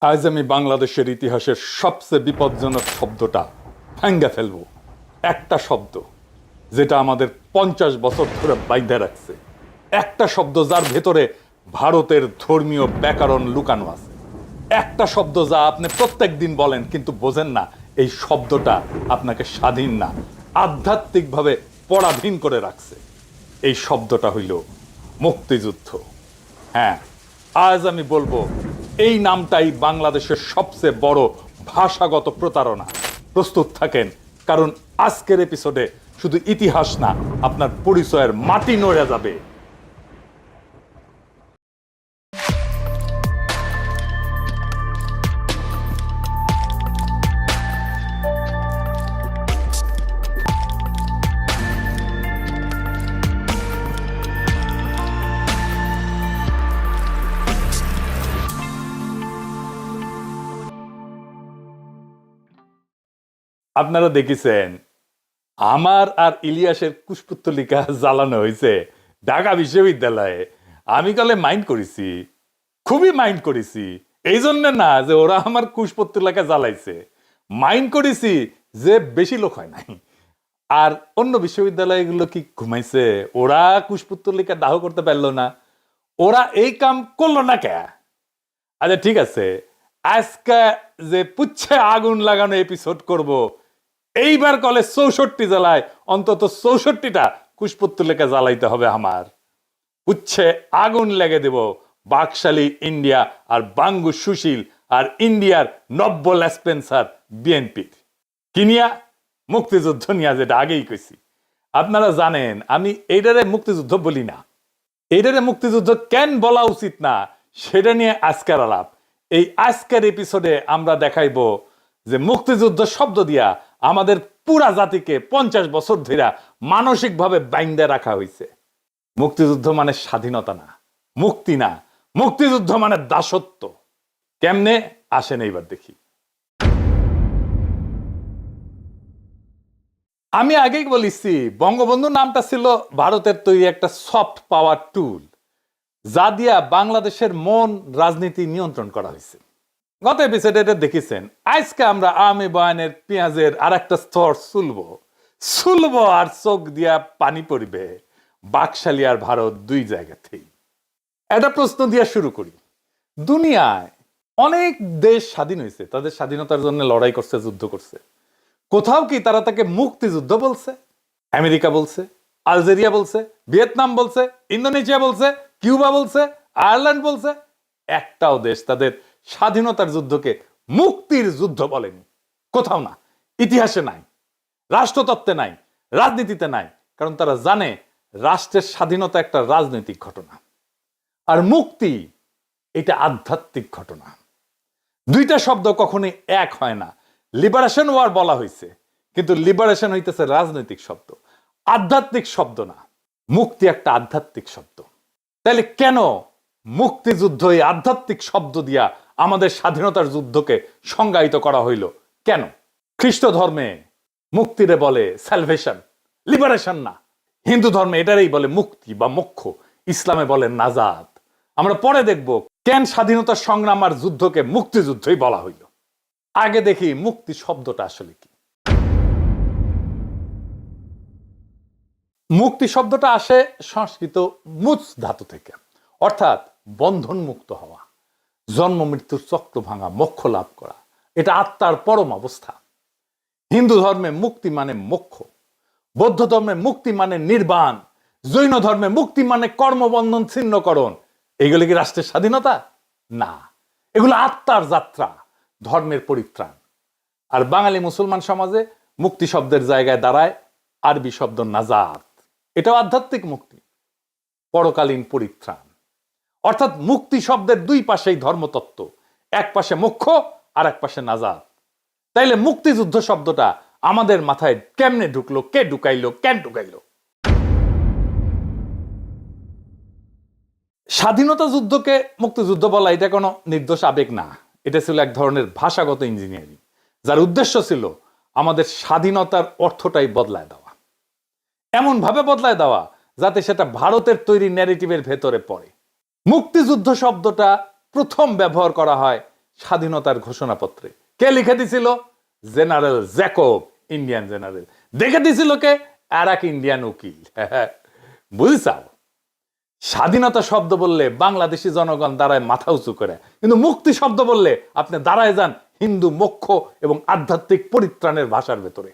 আজ আমি বাংলাদেশের ইতিহাসের সবচেয়ে বিপজ্জনক শব্দটা ভাঙ্গা ফেলবো। একটা শব্দ যেটা আমাদের 50 বছর ধরে বাইন্ধে রাখছে, একটা শব্দ যার ভেতরে ভারতের ধর্মীয় ব্যাকরণ লুকানো আছে, একটা শব্দ যা আপনি প্রত্যেক দিন বলেন কিন্তু বোঝেন না এই শব্দটা আপনাকে স্বাধীন না, আধ্যাত্মিকভাবে পরাধীন করে রাখছে। এই শব্দটা হইল মুক্তিযুদ্ধ। হ্যাঁ, আজ আমি বলবো এই নামটাই বাংলাদেশের সবচেয়ে বড় ভাষাগত প্রতারণা। প্রস্তুত থাকেন, কারণ আজকের এপিসোডে শুধু ইতিহাস না, আপনার পরিচয়ের মাটি নড়ে যাবে। আপনারা দেখেছেন আমার আর ইলিয়াসের কুশপুত্তলিকা জ্বালানো হয়েছে ঢাকা বিশ্ববিদ্যালয়ে। আমি কালে মাইন্ড করেছি, খুবই মাইন্ড করেছি। এই জন্য না যে ওরা আমার কুশপুত্তলিকা জ্বালাইছে, মাইন্ড করেছি যে বেশি লোক হয় নাই। আর অন্য বিশ্ববিদ্যালয়গুলো কি ঘুমাইছে? ওরা কুশপুত্তলিকা দাহ করতে পারলো না, ওরা এই কাম করলো না কে? আচ্ছা ঠিক আছে, আজকে যে পুচ্ছে আগুন লাগানো এপিসোড করব, এইবার কলে 64 জেলায় অন্তত 64টা কুশপুত্তলিকা জ্বালাইতে হবে আমার। পুচ্ছে আগুন লেগে দেব বাকশালী ইন্ডিয়া আর বাঙ্গু সুশীল আর ইন্ডিয়ার নব্য লেসপেন্সার বিএনপির কিনিয়া মুক্তিযুদ্ধ নিয়ে, যেটা আগেই কইছি। আপনারা জানেন আমি এইটারে মুক্তিযুদ্ধ বলি না। এইটারে মুক্তিযুদ্ধ কেন বলা উচিত না সেটা নিয়ে আজকের আলাপ। এই আজকের এপিসোডে আমরা দেখাইব যে মুক্তিযুদ্ধ শব্দ দিয়া আমাদের পুরা জাতিকে 50 বছর ধরে মানসিকভাবে বাইন্ধে রাখা হয়েছে। মুক্তিযুদ্ধ মানে স্বাধীনতা না, মুক্তি না, মুক্তিযুদ্ধ মানে দাসত্ব। কেমনে আসেন এইবার দেখি। আমি আগেই বলেছি বঙ্গবন্ধু নামটা ছিল ভারতের তৈরি একটা সফট পাওয়ার টুল, যা দিয়া বাংলাদেশের মন রাজনীতি নিয়ন্ত্রণ করা হয়েছে। গত এপিসোডে এটা দেখেছেন। আজকে আমরা আওয়ামী বয়ানের পেঁয়াজের আর একটা স্তর সুলবো আর চোখ দিয়া পানি পড়বে বাকশালী আর ভারত দুই জায়গাতেই। একটা প্রশ্ন দিয়া শুরু করি। দুনিয়ায় অনেক দেশ স্বাধীন হয়েছে, তাদের স্বাধীনতার জন্য লড়াই করছে, যুদ্ধ করছে। কোথাও কি তারা তাকে মুক্তিযুদ্ধ বলছে? আমেরিকা বলছে, আলজেরিয়া বলছে, ভিয়েতনাম বলছে, ইন্দোনেশিয়া বলছে, কিউবা বলছে, আয়ারল্যান্ড বলছে। একটাও দেশ তাদের স্বাধীনতার যুদ্ধকে মুক্তির যুদ্ধ বলেনি। কোথাও না, ইতিহাসে নাই, রাষ্ট্রতত্ত্বে নাই, রাজনীতিতে নাই। কারণ তারা জানে রাষ্ট্রের স্বাধীনতা একটা রাজনৈতিক ঘটনা, আর মুক্তি এটা আধ্যাত্মিক ঘটনা। দুইটা শব্দ কখনোই এক হয় না। লিবারেশন ওয়ার বলা হয়েছে, কিন্তু লিবারেশন হইতেছে রাজনৈতিক শব্দ, আধ্যাত্মিক শব্দ না। মুক্তি একটা আধ্যাত্মিক শব্দ। তাহলে কেন মুক্তিযুদ্ধ এই আধ্যাত্মিক শব্দ দিয়া আমাদের স্বাধীনতার যুদ্ধকে সংজ্ঞায়িত করা হইল? কেন? খ্রিস্ট ধর্মে মুক্তিরে বলে স্যালভেশন, লিবারেশন না। হিন্দু ধর্মে এটারই বলে মুক্তি বা মোক্ষ, ইসলামে বলে নাজাত। আমরা পরে দেখব কেন স্বাধীনতার সংগ্রাম আর যুদ্ধকে মুক্তিযুদ্ধই বলা হইল। আগে দেখি মুক্তি শব্দটা আসলে কি। মুক্তি শব্দটা আসে সংস্কৃত মুচ ধাতু থেকে, অর্থাৎ বন্ধন মুক্ত হওয়া, জন্ম মৃত্যুর চক্র ভাঙা, মোক্ষ লাভ করা। এটা আত্মার পরম অবস্থা। হিন্দু ধর্মে মুক্তি মানে মোক্ষ, বৌদ্ধ ধর্মে মুক্তি মানে নির্বাণ, জৈন ধর্মে মুক্তি মানে কর্মবন্ধন ছিন্নকরণ। এগুলো কি রাষ্ট্রের স্বাধীনতা? না, এগুলো আত্মার যাত্রা, ধর্মের পরিত্রাণ। আর বাঙালি মুসলমান সমাজে মুক্তি শব্দের জায়গায় দাঁড়ায় আরবি শব্দ নাজাত। এটাও আধ্যাত্মিক মুক্তি, পরকালীন পরিত্রাণ। অর্থাৎ মুক্তি শব্দের দুই পাশেই ধর্মতত্ত্ব, এক পাশে মোক্ষ আর এক পাশে নাজাত। তাইলে মুক্তিযুদ্ধ শব্দটা আমাদের মাথায় কেমনে ঢুকলো, কে ঢুকাইলো, কেন ঢুকাইলো? স্বাধীনতা যুদ্ধকে মুক্তিযুদ্ধ বলা এটা কোনো নির্দোষ আবেগ না। এটা ছিল এক ধরনের ভাষাগত ইঞ্জিনিয়ারিং, যার উদ্দেশ্য ছিল আমাদের স্বাধীনতার অর্থটাই বদলায় দেওয়া, এমন ভাবে বদলায় দেওয়া যাতে সেটা ভারতের তৈরি ন্যারেটিভের ভেতরে পড়ে। মুক্তিযুদ্ধ শব্দটা প্রথম ব্যবহার করা হয় স্বাধীনতার ঘোষণাপত্রে। কে লিখে দিছিল? General Jacob, Indian general. দেখে দিছিল কে? আর এক ইন্ডিয়ান উকিল। বুঝছাও, স্বাধীনতা শব্দ বললে বাংলাদেশি জনগণ দাঁড়ায় মাথা উঁচু করে, কিন্তু মুক্তি শব্দ বললে আপনি দাঁড়ায় যান হিন্দু মোক্ষ এবং আধ্যাত্মিক পরিত্রাণের ভাষার ভেতরে।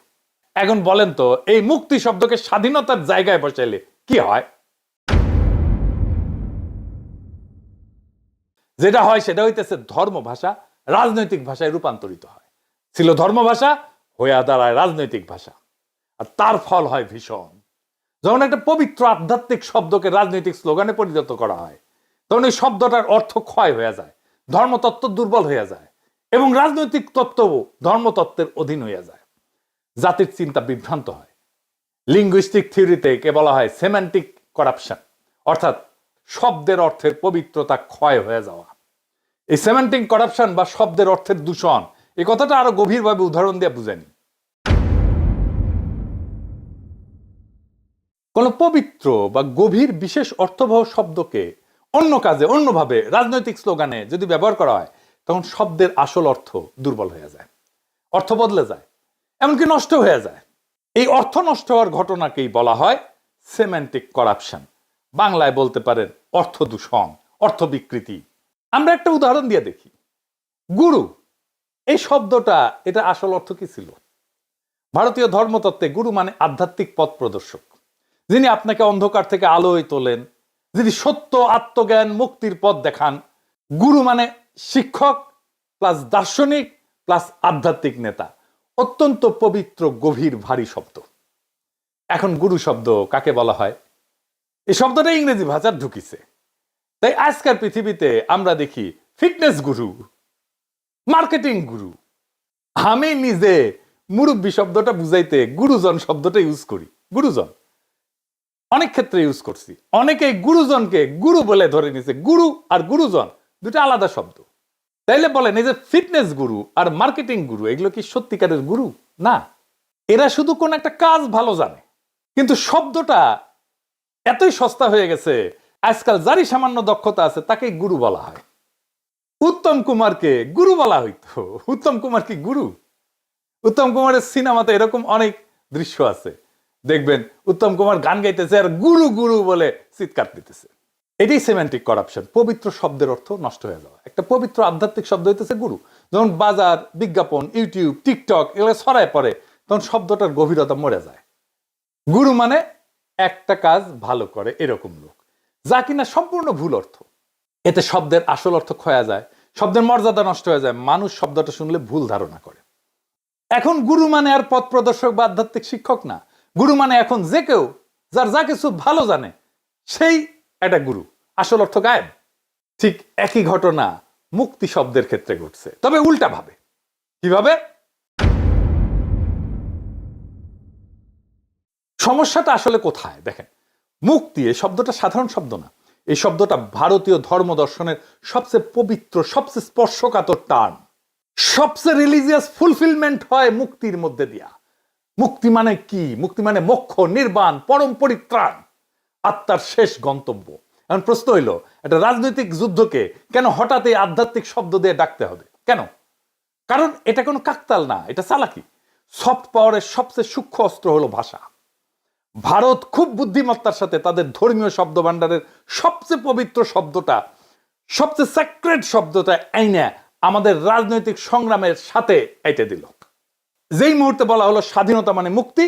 এখন বলেন তো, এই মুক্তি শব্দকে স্বাধীনতার জায়গায় বসাইলে কি হয়? যেটা হয় সেটা হইতেছে ধর্ম ভাষা রাজনৈতিক ভাষায় রূপান্তরিত হয়। ছিল ধর্ম ভাষা, হইয়া দাঁড়ায় রাজনৈতিক ভাষা, আর তার ফল হয় ভীষণ। যখন একটা পবিত্র আধ্যাত্মিক শব্দকে রাজনৈতিক স্লোগানে পরিণত করা হয়, তখন এই শব্দটার অর্থ ক্ষয় হয়ে যায়, ধর্মতত্ত্ব দুর্বল হয়ে যায় এবং রাজনৈতিক তত্ত্বও ধর্মতত্ত্বের অধীন হয়ে যায়। জাতির চিন্তা বিভ্রান্ত হয়। লিঙ্গুইস্টিক থিওরিতে কে বলা হয় সেমান্টিক করাপশন, অর্থাৎ শব্দের অর্থের পবিত্রতা ক্ষয় হয়ে যাওয়া। এই সেমান্টিক করাপশন বা শব্দের অর্থের দূষণ, এই কথাটা আরো গভীরভাবে উদাহরণ দিয়ে বুঝানি। কোন পবিত্র বা গভীর বিশেষ অর্থবহ শব্দকে অন্য কাজে অন্যভাবে রাজনৈতিক স্লোগানে যদি ব্যবহার করা হয়, তখন শব্দের আসল অর্থ দুর্বল হয়ে যায়, অর্থ বদলে যায়, এমনকি নষ্ট হয়ে যায়। এই অর্থ নষ্ট হওয়ার ঘটনাকেই বলা হয় সেমান্টিক করাপশন। বাংলায় বলতে পারেন অর্থ দূষণ, অর্থ বিকৃতি। আমরা একটা উদাহরণ দিয়ে দেখি। গুরু, এই শব্দটা, এটা আসল অর্থ কি ছিল? ভারতীয় ধর্মতত্ত্বে গুরু মানে আধ্যাত্মিক পথ প্রদর্শক, যিনি আপনাকে অন্ধকার থেকে আলোয় তোলেন, যিনি সত্য, আত্মজ্ঞান, মুক্তির পথ দেখান। গুরু মানে শিক্ষক প্লাস দার্শনিক প্লাস আধ্যাত্মিক নেতা। অত্যন্ত পবিত্র, গভীর, ভারী শব্দ। এখন গুরু শব্দ কাকে বলা হয়? এই শব্দটা ইংরেজি ভাষার ঢুকিছে। তাই আজকের পৃথিবীতে আমরা দেখি ফিটনেস গুরু, মার্কেটিং গুরু। আমি নিজে মুরব্বী শব্দটা বুঝাইতে গুরুজন শব্দটা ইউজ করি। গুরুজন অনেক ক্ষেত্রে ইউজ করছি। অনেকে গুরুজনকে গুরু বলে ধরে নিছে। গুরু আর গুরুজন দুটো আলাদা শব্দ। তাইলে বলেন, এই যে ফিটনেস গুরু আর মার্কেটিং গুরু, এগুলো কি সত্যিকারের গুরু? না, এরা শুধু কোন একটা কাজ ভালো জানে। কিন্তু শব্দটা এতই সস্তা হয়ে গেছে, আজকাল যারই সামান্য দক্ষতা আছে তাকে গুরু বলা হয়। উত্তম কুমারকে গুরু বলা হইতো। উত্তম কুমার কি গুরু? উত্তম কুমারের সিনেমাতে এরকম অনেক দৃশ্য আছে, দেখবেন উত্তম কুমার গান গাইতেছে আর গুরু গুরু বলে চিৎকার দিতেছে। এটাই সেমান্টিক করাপশন, পবিত্র শব্দের অর্থ নষ্ট হয়ে যাওয়া। একটা পবিত্র আধ্যাত্মিক শব্দ হইতেছে গুরু। যখন বাজার, বিজ্ঞাপন, ইউটিউব, টিকটক এগুলো ছড়ায় পড়ে, তখন শব্দটার গভীরতা মরে যায়। গুরু মানে একটা কাজ ভালো করে এরকম লোক, যা কিনা সম্পূর্ণ ভুল অর্থ। এতে শব্দের আসল অর্থ ক্ষয়া যায়, শব্দের মর্যাদা নষ্ট হয়ে যায়, মানুষ শব্দটা শুনলে ভুল ধারণা করে। এখন গুরু মানে আর পথ প্রদর্শক বা আধ্যাত্মিক শিক্ষক না। গুরু মানে এখন যে কেউ যার যা কিছু ভালো জানে, সেই একটা গুরু। আসল অর্থ গায়েব। ঠিক একই ঘটনা মুক্তি শব্দের ক্ষেত্রে ঘটছে, তবে উল্টা ভাবে। কিভাবে? সমস্যাটা আসলে কোথায় দেখেন। মুক্তি এই শব্দটা সাধারণ শব্দ না। এই শব্দটা ভারতীয় ধর্ম দর্শনের সবচেয়ে পবিত্র, সবচেয়ে স্পর্শকাতর টার্ম। সবচেয়ে রিলিজিয়াস ফুলফিলমেন্ট হয় মুক্তির মধ্যে দিয়া। মুক্তি মানে কি? মুক্তি মানে মোক্ষ, নির্বাণ, পরম পরিত্রাণ, আত্মার শেষ গন্তব্য। এখন প্রশ্ন হইল, একটা রাজনৈতিক যুদ্ধকে কেন হঠাৎ এই আধ্যাত্মিক শব্দ দিয়ে ডাকতে হবে? কেন? কারণ এটা কোনো কাকতাল না, এটা চালাকি। সফট পাওয়ারের সবচেয়ে সূক্ষ্ম অস্ত্র হলো ভাষা। ভারত খুব বুদ্ধিমত্তার সাথে তাদের ধর্মীয় শব্দ ভান্ডারের সবচেয়ে পবিত্র শব্দটা, সবচেয়ে স্যাক্রেড শব্দটা আইনা আমাদের রাজনৈতিক সংগ্রামের সাথে এঁটে দিল। যেই মুহূর্তে বলা হলো স্বাধীনতা মানে মুক্তি,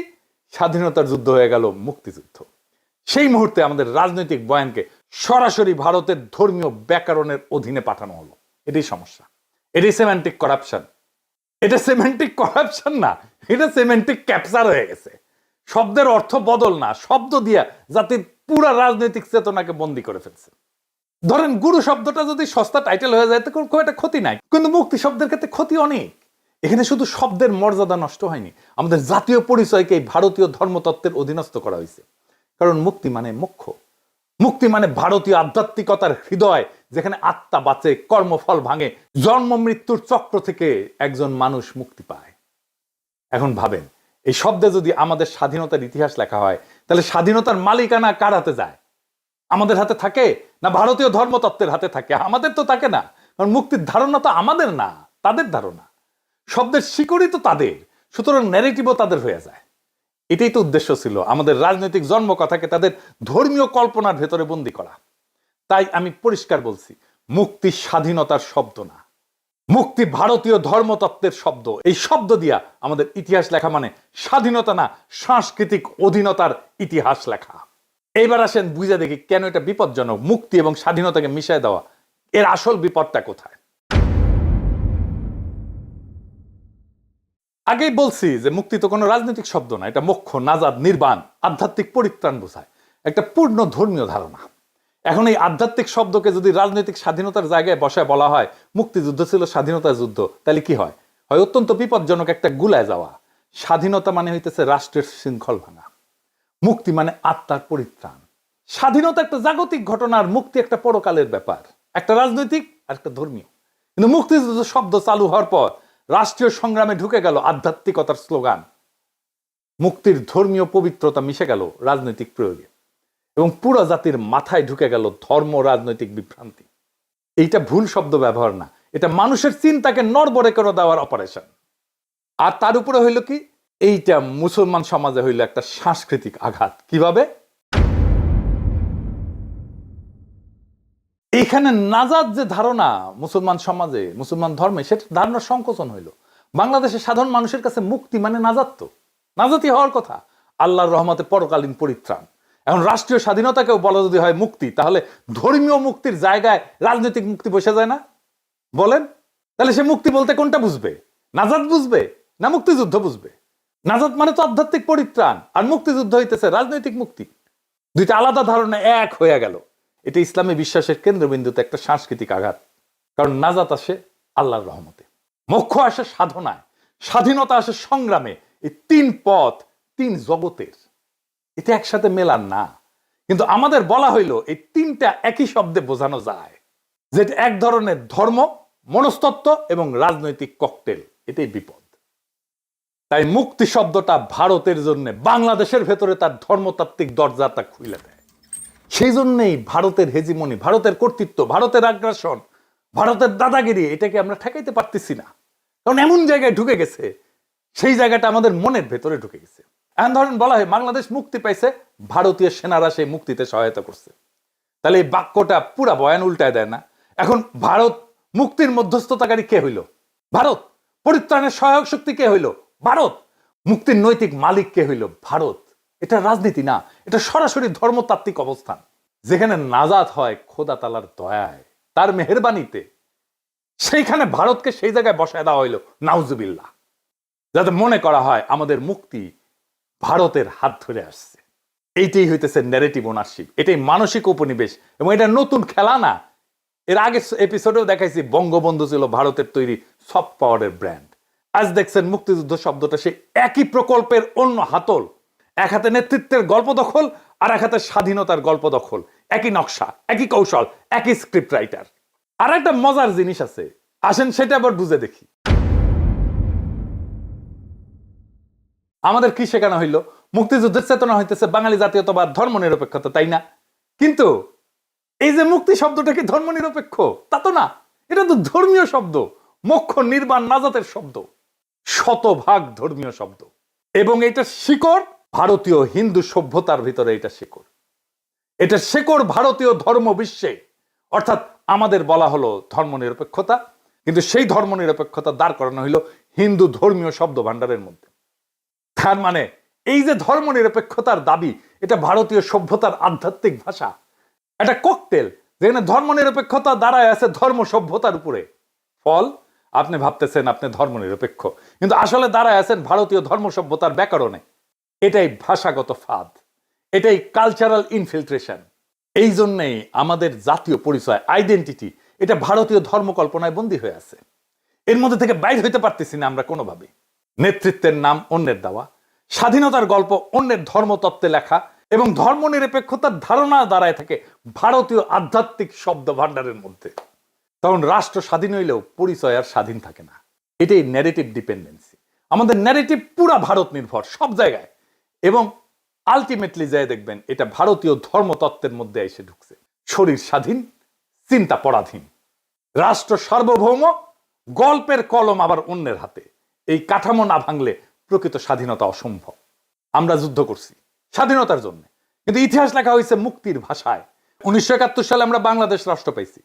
স্বাধীনতার যুদ্ধ হয়ে গেল মুক্তিযুদ্ধ। সেই মুহূর্তে আমাদের রাজনৈতিক বয়ানকে সরাসরি ভারতের ধর্মীয় ব্যাকরণের অধীনে পাঠানো হলো। এটাই সমস্যা, এটাই সেমান্টিক করাপশন। এটা সেমান্টিক করাপশন না, এটা সেমান্টিক ক্যাপচার হয়ে গেছে। শব্দের অর্থ বদল না, শব্দ দিয়া জাতির পুরা রাজনৈতিক চেতনাকে বন্দী করে ফেলছে। ধরেন গুরু শব্দটা যদি সস্তা টাইটেল হয়ে যায় তো খুব একটা ক্ষতি নাই, কিন্তু মুক্তি শব্দের ক্ষেত্রে ক্ষতি অনেক। এখানে শুধু শব্দের মর্যাদা নষ্ট হয়নি, আমাদের জাতীয় পরিচয়কে ভারতীয় ধর্মতত্ত্বের অধীনস্থ করা হয়েছে। কারণ মুক্তি মানে মোক্ষ, মুক্তি মানে ভারতীয় আধ্যাত্মিকতার হৃদয়, যেখানে আত্মা বাঁচে, কর্মফল ভাঙে, জন্ম মৃত্যুর চক্র থেকে একজন মানুষ মুক্তি পায়। এখন ভাবেন, এই শব্দে যদি আমাদের স্বাধীনতার ইতিহাস লেখা হয়, তাহলে স্বাধীনতার মালিকানা কার হাতে যায়? আমাদের হাতে থাকে না ভারতীয় ধর্মতত্ত্বের হাতে থাকে? আমাদের তো থাকে না। কারণ মুক্তির ধারণা তো আমাদের না, তাদের ধারণা। শব্দের শিকড়ই তো তাদের, সুতরাং ন্যারেটিভও তাদের হয়ে যায়। এটাই তো উদ্দেশ্য ছিল, আমাদের রাজনৈতিক জন্মকথাকে তাদের ধর্মীয় কল্পনার ভেতরে বন্দী করা। তাই আমি পরিষ্কার বলছি, মুক্তি স্বাধীনতার শব্দ না, মুক্তি ভারতীয় ধর্মতত্ত্বের শব্দ। এই শব্দ দিয়া আমাদের ইতিহাস লেখা মানে স্বাধীনতা না, সাংস্কৃতিক অধীনতার ইতিহাস লেখা। এইবার আসেন বুঝে দেখি কেন এটা বিপজ্জনক, মুক্তি এবং স্বাধীনতাকে মিশায় দেওয়া। এর আসল বিপদটা কোথায়? আগেই বলছি যে মুক্তি তো কোনো রাজনৈতিক শব্দ না, এটা মোক্ষ, নাজাদ, নির্বাণ, আধ্যাত্মিক পরিত্রাণ বোঝায়, একটা পূর্ণ ধর্মীয় ধারণা। এখন এই আধ্যাত্মিক শব্দকে যদি রাজনৈতিক স্বাধীনতার জায়গায় বসায় বলা হয় মুক্তিযুদ্ধ ছিল স্বাধীনতার যুদ্ধ, তাহলে কি হয়? হয় অত্যন্ত বিপজ্জনক একটা গুলায় যাওয়া। স্বাধীনতা মানে হইতেছে রাষ্ট্রের শৃঙ্খল ভাঙা, মুক্তি মানে আত্মার পরিত্রাণ। স্বাধীনতা একটা জাগতিক ঘটনা, আর মুক্তি একটা পরকালের ব্যাপার, একটা রাজনৈতিক আর একটা ধর্মীয়। কিন্তু মুক্তিযুদ্ধ শব্দ চালু হওয়ার পর রাষ্ট্রীয় সংগ্রামে ঢুকে গেল আধ্যাত্মিকতার স্লোগান, মুক্তির ধর্মীয় পবিত্রতা মিশে গেল রাজনৈতিক প্রয়োগে, এবং পুরো জাতির মাথায় ঢুকে গেল ধর্ম রাজনৈতিক বিভ্রান্তি। এইটা ভুল শব্দ ব্যবহার না, এটা মানুষের চিন্তাকে নড়বড়ে করে দেওয়ার অপারেশন। আর তার উপরে হইল কি, এইটা মুসলমান সমাজে হইল একটা সাংস্কৃতিক আঘাত। কিভাবে? এখানে নাজাত যে ধারণা মুসলমান সমাজে, মুসলমান ধর্মে, সেটা ধারণার সংকোচন হইল। বাংলাদেশের সাধারণ মানুষের কাছে মুক্তি মানে নাজাত, তো নাজাতি হওয়ার কথা, আল্লাহর রহমতে পরকালীন পরিত্রাণ। এখন রাষ্ট্রীয় স্বাধীনতাকেও বলা যদি হয় মুক্তি, তাহলে ধর্মীয় মুক্তির জায়গায় রাজনৈতিক মুক্তি বসে যায় না? বলেন, তাহলে সে মুক্তি বলতে কোনটা বুঝবে? নাজাত বুঝবে না মুক্তিযুদ্ধ বুঝবে? নাজাত মানে তো আধ্যাত্মিক পরিত্রাণ, আর মুক্তিযুদ্ধ হইতেছে রাজনৈতিক মুক্তি। দুইটা আলাদা ধারণা এক হয়ে গেল। এটা ইসলামী বিশ্বাসের কেন্দ্রবিন্দুতে একটা সাংস্কৃতিক আঘাত। কারণ নাজাত আসে আল্লাহর রহমতে, মোক্ষ আসে সাধনায়, স্বাধীনতা আসে সংগ্রামে। এই তিন পথ তিন জগতের, এটা একসাথে মেলান না। কিন্তু আমাদের বলা হইল এই তিনটা একই শব্দে বোঝানো যায়, যে এক ধরনের ধর্ম, মনস্তত্ত্ব এবং রাজনৈতিক ককটেল। এটাই বিপদ। তাই মুক্তি শব্দটা ভারতের জন্য বাংলাদেশের ভেতরে তার ধর্মতাত্ত্বিক দরজাটা খুলে দেয়। সেই জন্যই ভারতের হেজিমনি, ভারতের কর্তৃত্ব, ভারতের আগ্রাসন, ভারতের দাদাগিরি, এটাকে আমরা ঠেকাইতে পারতেছি না। কারণ এমন জায়গায় ঢুকে গেছে, সেই জায়গাটা আমাদের মনের ভেতরে ঢুকে গেছে। এখন ধরেন বলা হয় বাংলাদেশ মুক্তি পাইছে, ভারতীয় সেনারা সেই মুক্তিতে সহায়তা করছে, তাহলে এই বাক্যটা পুরা বয়ান উল্টায় দেয় না? এখন ভারত মুক্তির মধ্যস্থতাকারী কে হইল? ভারত। পরিত্রাণের সহায়ক শক্তি কে হইল? ভারত। মুক্তির নৈতিক মালিক কে হইল? ভারত। এটা রাজনীতি না, এটা সরাসরি ধর্মতাত্ত্বিক অবস্থান, যেখানে নাজাত হয় খোদা তাআলার দয়ায়, তার মেহেরবানিতে। সেইখানে ভারতকে সেই জায়গায় বসায় দেওয়া হইল, নাউজুবিল্লাহ, যাতে মনে করা হয় আমাদের মুক্তি ভারতের হাত ধরে আসছে। এইটাই হইতেছে ন্যারেটিভ ওনারশিপ, এটাই মানসিক উপনিবেশ, এবং এটা নতুন খেলা না। এর আগে এপিসোডেও দেখাইছি বঙ্গবন্ধু ছিল ভারতের তৈরি সফট পাওয়ারের ব্র্যান্ড। আজ দেখছেন মুক্তিযুদ্ধ শব্দটা সেই একই প্রকল্পের অন্য হাতল। এক হাতে নেতৃত্বের গল্প দখল, আর এক হাতে স্বাধীনতার গল্প দখল। একই নকশা, একই কৌশল, একই স্ক্রিপ্ট রাইটার। আর একটা মজার জিনিস আছে, আসেন সেটা আবার বুঝে দেখি। আমাদের কি শেখানো হইল? মুক্তিযুদ্ধের চেতনা হইতেছে বাঙালি জাতীয়তাবাদ, ধর্ম নিরপেক্ষতা, তাই না? কিন্তু এই যে মুক্তি শব্দটা কি ধর্ম নিরপেক্ষ? তা তো না, এটা তো ধর্মীয় শব্দ, মোক্ষ, নির্বাণ, নাজাতের শব্দ, শতভাগ ধর্মীয় শব্দ। এবং এটা শিকড় ভারতীয় হিন্দু সভ্যতার ভিতরে, এটা শিকড়, এটা শিকড় ভারতীয় ধর্ম বিশ্বে। অর্থাৎ আমাদের বলা হলো ধর্ম নিরপেক্ষতা, কিন্তু সেই ধর্ম নিরপেক্ষতা দাঁড় করানো হইল হিন্দু ধর্মীয় শব্দ ভান্ডারের মধ্যে। তার মানে এই যে ধর্ম নিরপেক্ষতার দাবি, এটা ভারতীয় সভ্যতার আধ্যাত্মিক ভাষা, একটা ককটেল, যেখানে ধর্ম নিরপেক্ষতা দাঁড়ায় আছে ধর্ম সভ্যতার উপরে। ফল, আপনি ভাবতেছেন আপনি ধর্ম নিরপেক্ষ, কিন্তু আসলে দাঁড়ায় আছেন ভারতীয় ধর্ম সভ্যতার ব্যাকরণে। এটাই ভাষাগত ফাঁদ, এটাই কালচারাল ইনফিল্ট্রেশন। এই জন্যেই আমাদের জাতীয় পরিচয়, আইডেন্টিটি, এটা ভারতীয় ধর্মকল্পনায় বন্দী হয়ে আছে। এর মধ্যে থেকে বাইর হইতে পারতেছি না আমরা কোনোভাবে। নেতৃত্বের নাম অন্যের দেওয়া, স্বাধীনতার গল্প অন্যের ধর্মতত্ত্বে লেখা, এবং ধর্ম নিরপেক্ষতার ধারণা দাঁড়ায় থাকে ভারতীয় আধ্যাত্মিক শব্দ ভান্ডারের মধ্যে। তখন রাষ্ট্র স্বাধীন হইলেও পরিচয় আর স্বাধীন থাকে না। এটাই ন্যারেটিভ ডিপেন্ডেন্সি। আমাদের ন্যারেটিভ পুরা ভারত নির্ভর সব জায়গায়, এবং আলটিমেটলি যায় দেখবেন এটা ভারতীয় ধর্মতত্ত্বের মধ্যে এসে ঢুকছে। শরীর স্বাধীন, চিন্তা পরাধীন। রাষ্ট্র সার্বভৌম, গল্পের কলম আবার অন্যের হাতে। এই কাঠামো না ভাঙলে প্রকৃত স্বাধীনতা অসম্ভব। আমরা যুদ্ধ করছি স্বাধীনতার জন্য, কিন্তু ইতিহাস লেখা হয়েছে মুক্তির ভাষায়। 1971 সালে আমরা বাংলাদেশ রাষ্ট্র পাইছি,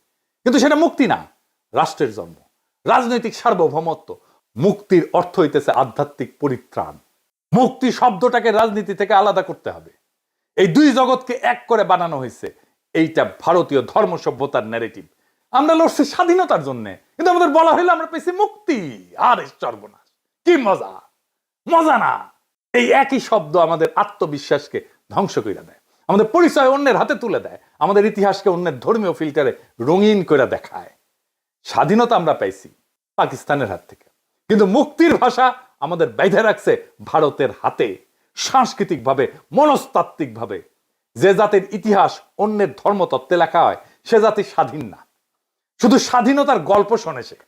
কিন্তু সেটা মুক্তি না, রাষ্ট্রের জন্ম, রাজনৈতিক সার্বভৌমত্ব। মুক্তির অর্থ হইতেছে আধ্যাত্মিক পরিত্রাণ। মুক্তি শব্দটাকে রাজনীতি থেকে আলাদা করতে হবে। এই দুই জগৎকে এক করে বানানো হয়েছে। এইটা ভারতীয় ধর্ম সভ্যতার ন্যারেটিভ। আমরা লড়ছি স্বাধীনতার জন্য, কিন্তু আমাদের বলা হইলো আমরা পেয়েছি মুক্তি। আর সর্বনাশ, কি মজা! মজা না। এই একই শব্দ আমাদের আত্মবিশ্বাসকে ধ্বংস করে দেয়, আমাদের পরিচয় অন্যের হাতে তুলে দেয়, আমাদের ইতিহাসকে অন্যের ধর্মীয় ফিল্টারে রঙিন করে দেখায়। স্বাধীনতা আমরা পাইছি পাকিস্তানের হাত থেকে, কিন্তু মুক্তির ভাষা আমাদের বেঁধে রাখছে ভারতের হাতে। সাংস্কৃতিক ভাবে, মনস্তাত্ত্বিক ভাবে যে জাতির ইতিহাস অন্যের ধর্মতত্ত্বে লেখা হয়, সে জাতি স্বাধীন না, শুধু স্বাধীনতার গল্প শোনে সে।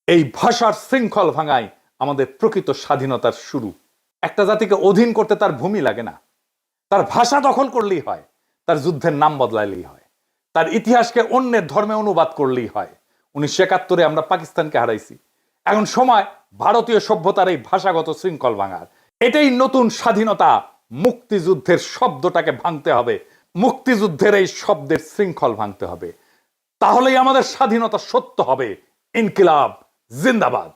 এই ভাষার শৃঙ্খল ভাঙাই আমাদের প্রকৃত স্বাধীনতার শুরু। একটা জাতিকে অধীন করতে তার ভূমি লাগে না, তার ভাষা দখল করলেই হয়, তার যুদ্ধের নাম বদলাইলেই হয়, তার ইতিহাসকে অন্যের ধর্মে অনুবাদ করলেই হয়। 1971 আমরা পাকিস্তানকে হারাইছি। এখন সময় ভারতীয় সভ্যতার এই ভাষাগত শৃঙ্খল ভাঙার। এটাই নতুন স্বাধীনতা। মুক্তিযুদ্ধের শব্দটাকে ভাঙতে হবে, মুক্তিযুদ্ধের এই শব্দের শৃঙ্খল ভাঙতে হবে, তাহলেই আমাদের স্বাধীনতা সত্য হবে। ইনকিলাব জিন্দাবাদ।